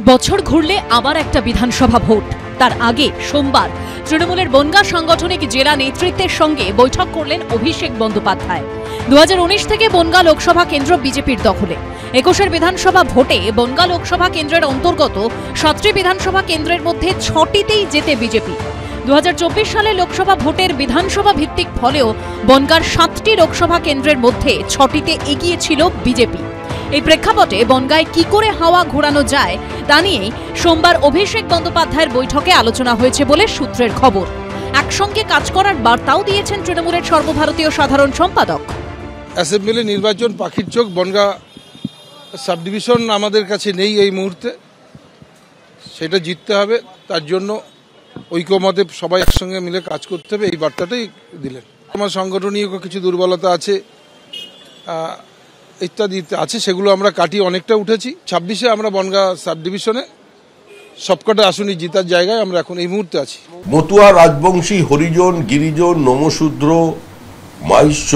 বছর ঘুরলে আবার একটা বিধানসভা ভোট। তার আগে সোমবার তৃণমূলের বনগাঁ সাংগঠনিক জেলা নেতৃত্বের সঙ্গে বৈঠক করলেন অভিষেক বন্দ্যোপাধ্যায়। 2019 থেকে বনগাঁ লোকসভা কেন্দ্র বিজেপির দখলে। 21 বিধানসভা ভোটে বনগাঁ লোকসভা কেন্দ্রের অন্তর্গত 7টি বিধানসভা কেন্দ্রের মধ্যে 6টিতেই জেতে বিজেপি। 2024 সালে লোকসভা ভোটের বিধানসভা ভিত্তিক ফলেও বনগাঁর 7টি লোকসভা কেন্দ্রের মধ্যে 6টিতে এগিয়ে ছিল বিজেপি। এই প্রেক্ষাপটে বনগাঁয় কি করে হাওয়া ঘোরানো যায় তা নিয়ে সোমবার অভিষেক বন্দ্যোপাধ্যায়ের বৈঠকে আলোচনা হয়েছে বলে সূত্রের খবর। একসঙ্গে কাজ করার বার্তাও দিয়েছেন তৃণমূলের সর্বভারতীয় সাধারণ সম্পাদক। অ্যাসেম্বলি নির্বাচন পাখির চোখ, বনগাঁ সাব ডিভিশন আমাদের কাছে নেই এই মুহূর্তে, সেটা জিততে হবে। তার জন্য ঐক্যমতে সবাই একসঙ্গে মিলে কাজ করতে হবে, এই বার্তাটাই দিলেন। আমার সাংগঠনিক কিছু দুর্বলতা আছে, ইত্যাদি আছে, সেগুলো আমরা কাটিয়ে অনেকটা উঠেছি। 26-এ আমরা বনগাঁ সাব ডিভিশনে সবকটা আসনই জেতার জায়গায় আমরা এখন এই মুহূর্তে আছি। মতুয়া, রাজবংশী, হরিজন, গিরিজন, নমশূদ্র, মাইশ্য,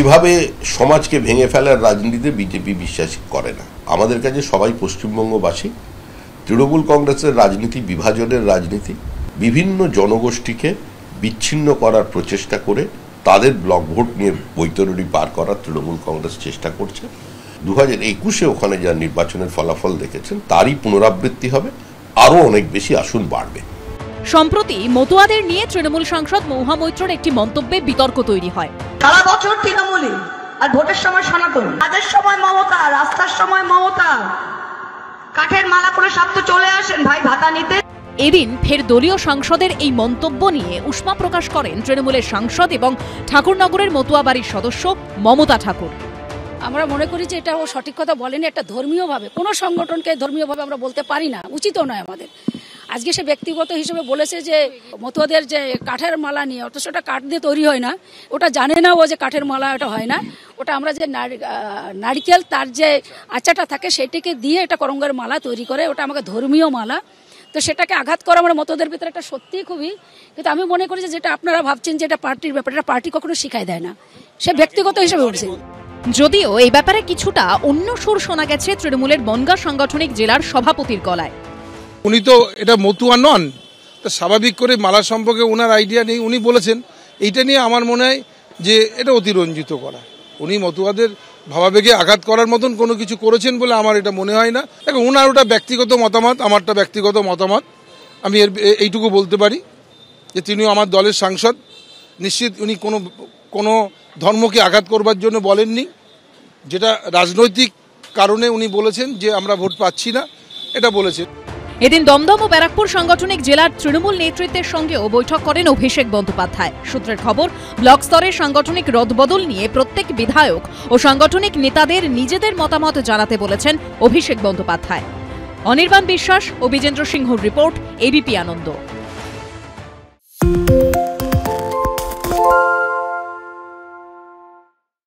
এভাবে সমাজকে ভেঙে ফেলার রাজনীতিতে বিজেপি বিশ্বাস করে না। আমাদের কাছে সবাই পশ্চিমবঙ্গবাসী। তৃণমূল কংগ্রেসের রাজনীতি বিভাজনের রাজনীতি, বিভিন্ন জনগোষ্ঠীকে বিচ্ছিন্ন করার প্রচেষ্টা করে তাদের ব্লক ভোট নিয়ে বৈতরণী পার করার তৃণমূল কংগ্রেস চেষ্টা করছে। 2021-এ ওখানে যা নির্বাচনের ফলাফল দেখেছেন তারই পুনরাবৃত্তি হবে, আরও অনেক বেশি আসন বাড়বে। সম্প্রতি মতুয়াদের নিয়ে তৃণমূল সাংসদ মহুয়া মৈত্রর একটি মন্তব্যে বিতর্ক তৈরি হয়। সারা বছর তৃণমূলী আর ভোটের সময় সনাতন, কাজের সময় মমতা, রাস্তার সময় মমতা, কাঠের মালা করে সব তো চলে আসেন ভাই ভাতা নিতে। এদিন ফের দলীয় সাংসদের এই মন্তব্য নিয়ে উষ্মা প্রকাশ করেন তৃণমূলের সাংসদ এবং ঠাকুরনগরের মতুয়া বাড়ির সদস্য মমতা ঠাকুর। আমরা মনে করি যে এটা ও সঠিক কথা বলেনি। একটা ধর্মীয়ভাবে কোনো সংগঠনকে ধর্মীয়ভাবে আমরা বলতে পারি না, উচিতও নয় আমাদের। আজকে সে ব্যক্তিগত হিসেবে বলেছে যে মতুয়াদের যে কাঠের মালা নিয়ে, অথচ ওটা কাঠ দিয়ে তৈরি হয় না, ওটা জানে না ও যে কাঠের মালা এটা হয় না, ওটা আমরা যে নারিকেল তার যে আচাটা থাকে সেটাকে দিয়ে এটা করঙ্গের মালা তৈরি করে, ওটা আমাকে ধর্মীয় মালা। তো সেটাকে আঘাত করা আমরা মতদের ভিতরে একটা সত্যিই খুবই, কিন্তু আমি মনে করি যে যেটা আপনারা ভাবছেন যে এটা পার্টির ব্যাপার, এটা পার্টি কখনো শিখাই দেয় না, সে ব্যক্তিগত হিসেবে বলছে। যদিও এই ব্যাপারে কিছুটা অন্য সুর শোনা গেছে তৃণমূলের বনগাঁ সাংগঠনিক জেলার সভাপতির গলায়। উনি তো এটা মতুয়া নন, তা স্বাভাবিক করে মালা সম্পর্কে ওনার আইডিয়া নেই। উনি বলেছেন এইটা নিয়ে আমার মনে হয় যে এটা অতিরঞ্জিত করা। উনি মতুয়াদের ভাবাবেগে আঘাত করার মতন কোনো কিছু করেছেন বলে আমার এটা মনে হয় না। দেখো, ওনার ওটা ব্যক্তিগত মতামত, আমারটা ব্যক্তিগত মতামত। আমি এইটুকু বলতে পারি যে তিনিও আমার দলের সাংসদ, নিশ্চিত উনি কোনো ধর্মকে আঘাত করবার জন্য বলেননি। যেটা রাজনৈতিক কারণে উনি বলেছেন যে আমরা ভোট পাচ্ছি না, এটা বলেছেন। এদিন দমদম ও ব্যারাকপুর সাংগঠনিক জেলার তৃণমূল নেতৃত্বের সঙ্গেও বৈঠক করেন অভিষেক বন্দ্যোপাধ্যায়। সূত্রের খবর, ব্লক স্তরের সাংগঠনিক রদবদল নিয়ে প্রত্যেক বিধায়ক ও সাংগঠনিক নেতাদের নিজেদের মতামত জানাতে বলেছেন অভিষেক বন্দ্যোপাধ্যায়। অনির্বাণ বিশ্বাস ও বিজেন্দ্র সিংহর রিপোর্ট, এবিপি আনন্দ।